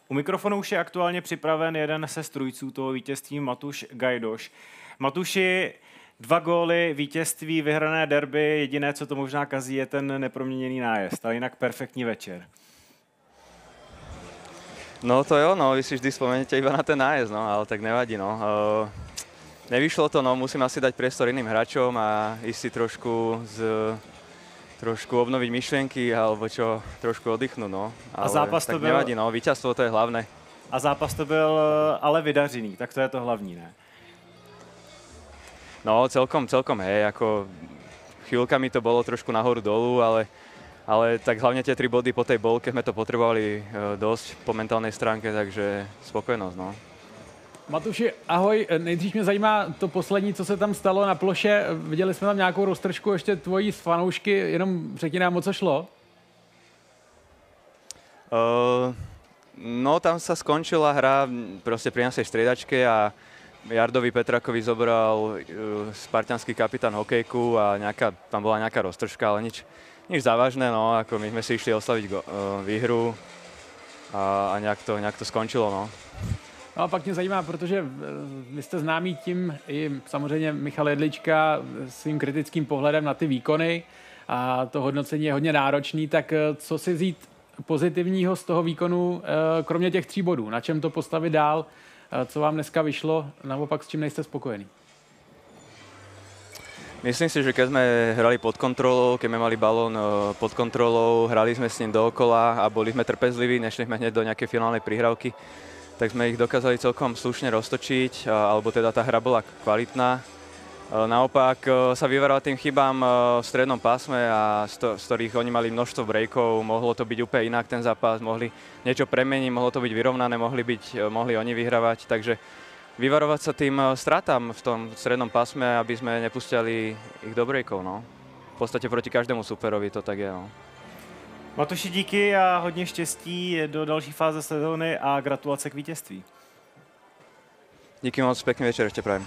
U mikrofonu už je aktuálně připraven jeden ze strůjců toho vítězství, Matuš Gajdoš. Matuši, 2 góly, vítězství, vyhrané derby, jediné, co to možná kazí, je ten neproměněný nájezd, ale jinak perfektní večer. No to jo, no, vy si vždy spomenete iba na ten nájezd, no, ale tak nevadí, no. Nevyšlo to, no, musím asi dať priestor iným hráčom a ísť si trošku obnoviť myšlienky alebo čo, trošku oddychnúť, no. Ale a zápas tak to byl... nevadí, no, víťazstvo to je hlavné. A zápas to byl ale vydařený, tak to je to hlavní, ne? No, celkom, hej, ako chvíľkami to bolo trošku nahoru dolu, ale tak hlavne tie 3 body po tej bolke sme to potrebovali dosť po mentálnej stránke, takže spokojnosť, no. Matuši, ahoj. Nejdřív mě zajímá to poslední, co se tam stalo na ploše. Viděli jsme tam nějakou roztržku ještě tvojí s fanoušky, jenom řekni nám, o co šlo. No, tam sa skončila hra proste pri našej striedačke a Jardovi Petrakovi zobral spartianský kapitán hokejku a tam bola nejaká roztržka, ale nič závažné, no, ako my sme si išli oslaviť výhru a nejak to skončilo, no. No a pak mě zajímá, protože vy jste známí tím i samozřejmě Michal Jedlička svým kritickým pohledem na ty výkony a to hodnocení je hodně náročný, tak co si vzít pozitivního z toho výkonu, kromě těch 3 bodů? Na čem to postavit dál? Co vám dneska vyšlo? Naopak s čím nejste spokojený? Myslím si, že keď sme hrali pod kontrolou, keď sme mali balón pod kontrolou, hrali sme s ním dookola a boli sme trpezliví, nešli sme hneď do nejakej finálnej prihrávky, tak sme ich dokázali celkom slušne roztočiť, alebo teda tá hra bola kvalitná. Naopak sa vyvarovať tým chybám v strednom pásme a z ktorých oni mali množstvo breakov, mohlo to byť úplne inak ten zápas, mohli niečo premeniť, mohlo to byť vyrovnané, mohli oni vyhrávať, takže vyvarovať sa tým stratám v tom strednom pásme, aby sme nepustili ich do breakov, no. V podstate proti každému superovi to tak je, no. Matuši, díky a hodně štěstí do další fáze sezóny a gratulace k vítězství. Díky moc, pekný večer ešte prajem.